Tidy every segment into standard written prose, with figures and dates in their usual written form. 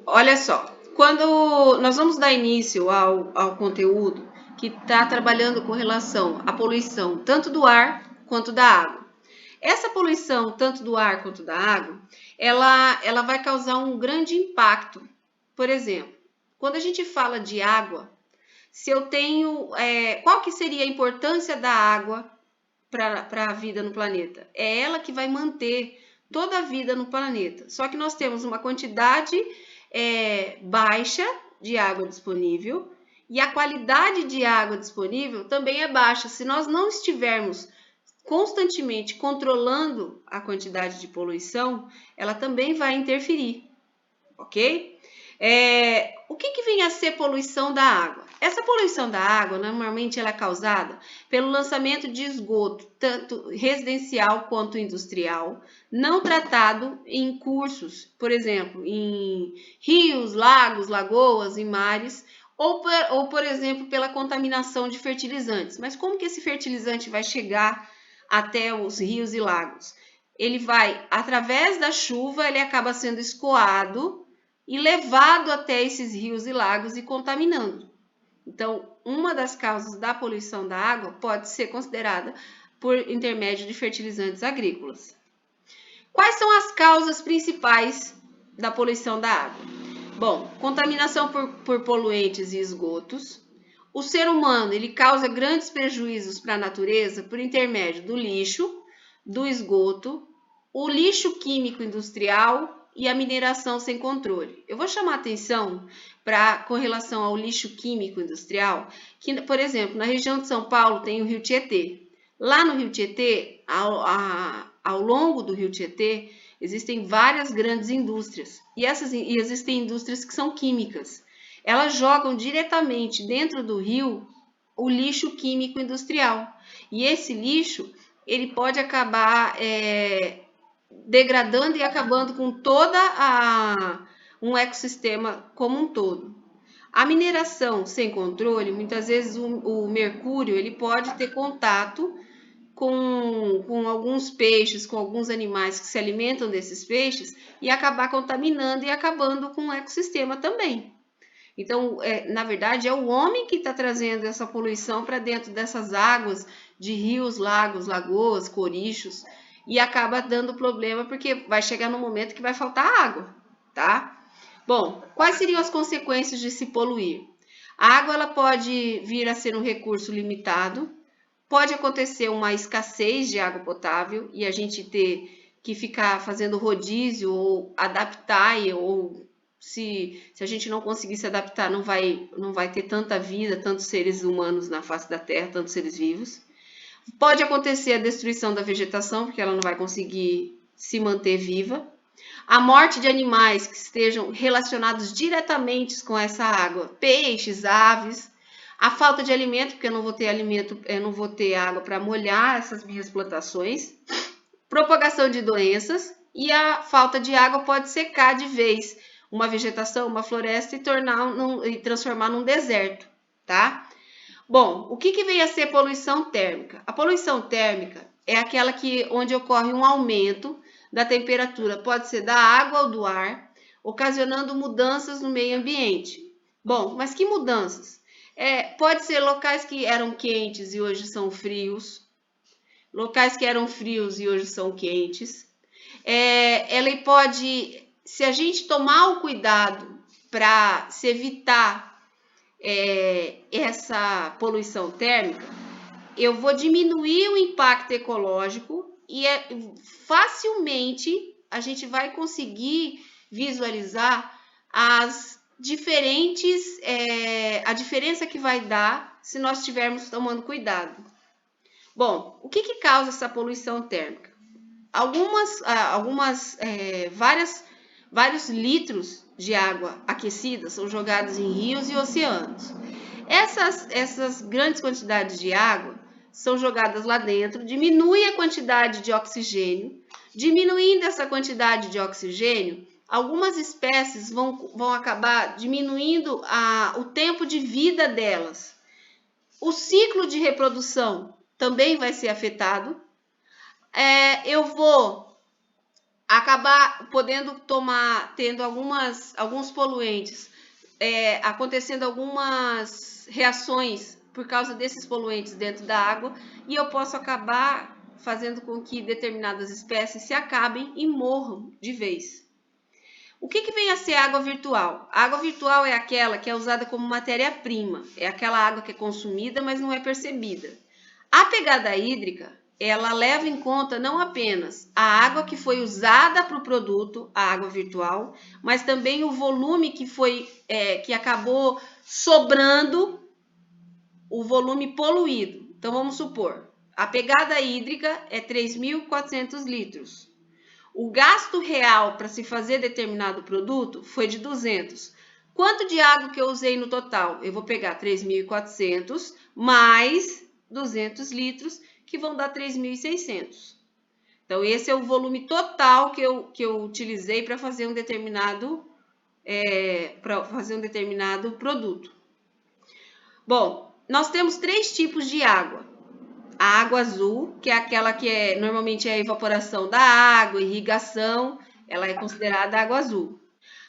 Olha só, quando nós vamos dar início ao conteúdo que está trabalhando com relação à poluição tanto do ar quanto da água. Essa poluição, tanto do ar quanto da água, ela vai causar um grande impacto. Por exemplo, quando a gente fala de água, se eu tenho. Qual que seria a importância da água para a vida no planeta? É ela que vai manter toda a vida no planeta. Só que nós temos uma quantidade baixa de água disponível e a qualidade de água disponível também é baixa. Se nós não estivermos constantemente controlando a quantidade de poluição, ela também vai interferir, ok? O que vem a ser poluição da água? Essa poluição da água, normalmente, ela é causada pelo lançamento de esgoto, tanto residencial quanto industrial, não tratado em cursos, por exemplo, em rios, lagos, lagoas, em mares, ou, por exemplo, pela contaminação de fertilizantes. Mas como que esse fertilizante vai chegar até os rios e lagos? Ele vai, através da chuva, ele acaba sendo escoado e levado até esses rios e lagos e contaminando. Então, uma das causas da poluição da água pode ser considerada por intermédio de fertilizantes agrícolas. Quais são as causas principais da poluição da água? Bom, contaminação por poluentes e esgotos. O ser humano ele causa grandes prejuízos para a natureza por intermédio do lixo, do esgoto, o lixo químico industrial e a mineração sem controle. Eu vou chamar atenção com relação ao lixo químico industrial, que, por exemplo, na região de São Paulo tem o Rio Tietê. Lá no Rio Tietê, ao longo do Rio Tietê, existem várias grandes indústrias e existem indústrias que são químicas. Elas jogam diretamente dentro do rio o lixo químico industrial. E esse lixo ele pode acabar degradando e acabando com um ecossistema como um todo. A mineração sem controle, muitas vezes o mercúrio ele pode ter contato com alguns peixes, com alguns animais que se alimentam desses peixes e acabar contaminando e acabando com o ecossistema também. Então, na verdade, é o homem que está trazendo essa poluição para dentro dessas águas de rios, lagos, lagoas, corichos e acaba dando problema porque vai chegar no momento que vai faltar água, tá? Bom, quais seriam as consequências de se poluir? A água ela pode vir a ser um recurso limitado, pode acontecer uma escassez de água potável e a gente ter que ficar fazendo rodízio ou adaptar, ou se a gente não conseguir se adaptar, não vai ter tanta vida, tantos seres humanos na face da Terra, tantos seres vivos. Pode acontecer a destruição da vegetação, porque ela não vai conseguir se manter viva. A morte de animais que estejam relacionados diretamente com essa água, peixes, aves, a falta de alimento, porque eu não vou ter alimento, eu não vou ter água para molhar essas minhas plantações, propagação de doenças e a falta de água pode secar de vez uma vegetação, uma floresta e transformar num deserto, tá? Bom, o que vem a ser poluição térmica? A poluição térmica é aquela onde ocorre um aumento da temperatura, pode ser da água ou do ar, ocasionando mudanças no meio ambiente. Bom, mas que mudanças? Pode ser locais que eram quentes e hoje são frios, locais que eram frios e hoje são quentes. Ela pode, se a gente tomar o cuidado para se evitar essa poluição térmica, eu vou diminuir o impacto ecológico e facilmente a gente vai conseguir visualizar as diferentes, a diferença que vai dar se nós estivermos tomando cuidado. Bom, o que causa essa poluição térmica? Vários litros de água aquecida são jogados em rios e oceanos. Essas grandes quantidades de água são jogadas lá dentro, diminui a quantidade de oxigênio. Diminuindo essa quantidade de oxigênio, algumas espécies vão acabar diminuindo o tempo de vida delas. O ciclo de reprodução também vai ser afetado. Eu vou acabar podendo tendo alguns poluentes, acontecendo algumas reações por causa desses poluentes dentro da água, e eu posso acabar fazendo com que determinadas espécies se acabem e morram de vez. O que vem a ser água virtual? A água virtual é aquela que é usada como matéria-prima, é aquela água que é consumida, mas não é percebida. A pegada hídrica, ela leva em conta não apenas a água que foi usada para o produto, a água virtual, mas também o volume que acabou sobrando, o volume poluído. Então vamos supor, a pegada hídrica é 3.400 litros. O gasto real para se fazer determinado produto foi de 200. Quanto de água que eu usei no total? Eu vou pegar 3.400 mais 200 litros, que vão dar 3.600. Então, esse é o volume total que eu utilizei para fazer um determinado produto. Bom, nós temos 3 tipos de água. A água azul, que é aquela que normalmente é a evaporação da água, irrigação, ela é considerada água azul.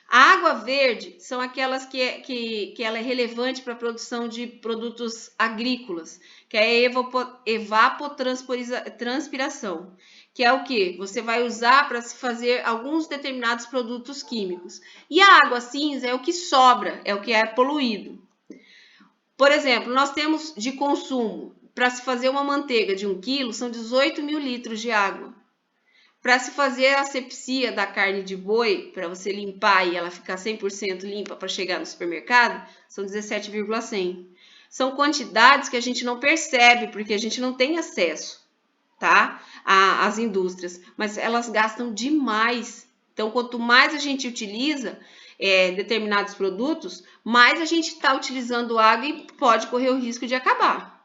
A água verde são aquelas que ela é relevante para a produção de produtos agrícolas, que é a evapotranspiração, que é o que? Você vai usar para se fazer alguns determinados produtos químicos. E a água cinza é o que sobra, é o que é poluído. Por exemplo, nós temos de consumo, para se fazer uma manteiga de 1 quilo, são 18.000 litros de água. Para se fazer a asepsia da carne de boi, para você limpar e ela ficar 100% limpa para chegar no supermercado, são 17,100. São quantidades que a gente não percebe, porque a gente não tem acesso, tá? Às indústrias, mas elas gastam demais. Então, quanto mais a gente utiliza determinados produtos, mais a gente está utilizando água e pode correr o risco de acabar.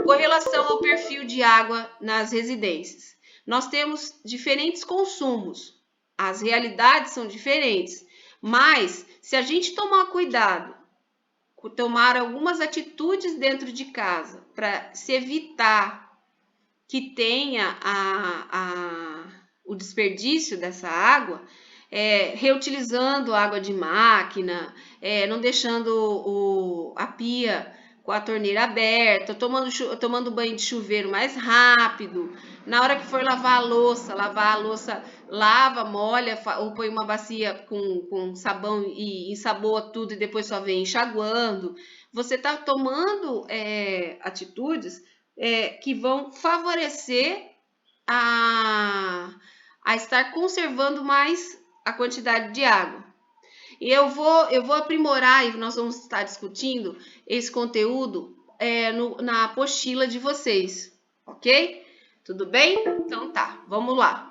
Com relação ao perfil de água nas residências, nós temos diferentes consumos, as realidades são diferentes, mas se a gente tomar cuidado, tomar algumas atitudes dentro de casa para se evitar que tenha o desperdício dessa água, reutilizando água de máquina, não deixando a pia com a torneira aberta, tomando banho de chuveiro mais rápido. Na hora que for lavar a louça, lava, molha, ou põe uma bacia com sabão e ensaboa tudo e depois só vem enxaguando. Você está tomando atitudes que vão favorecer a estar conservando mais a quantidade de água. E eu vou aprimorar, e nós vamos estar discutindo esse conteúdo na apostila de vocês, ok? Tudo bem? Então tá, vamos lá.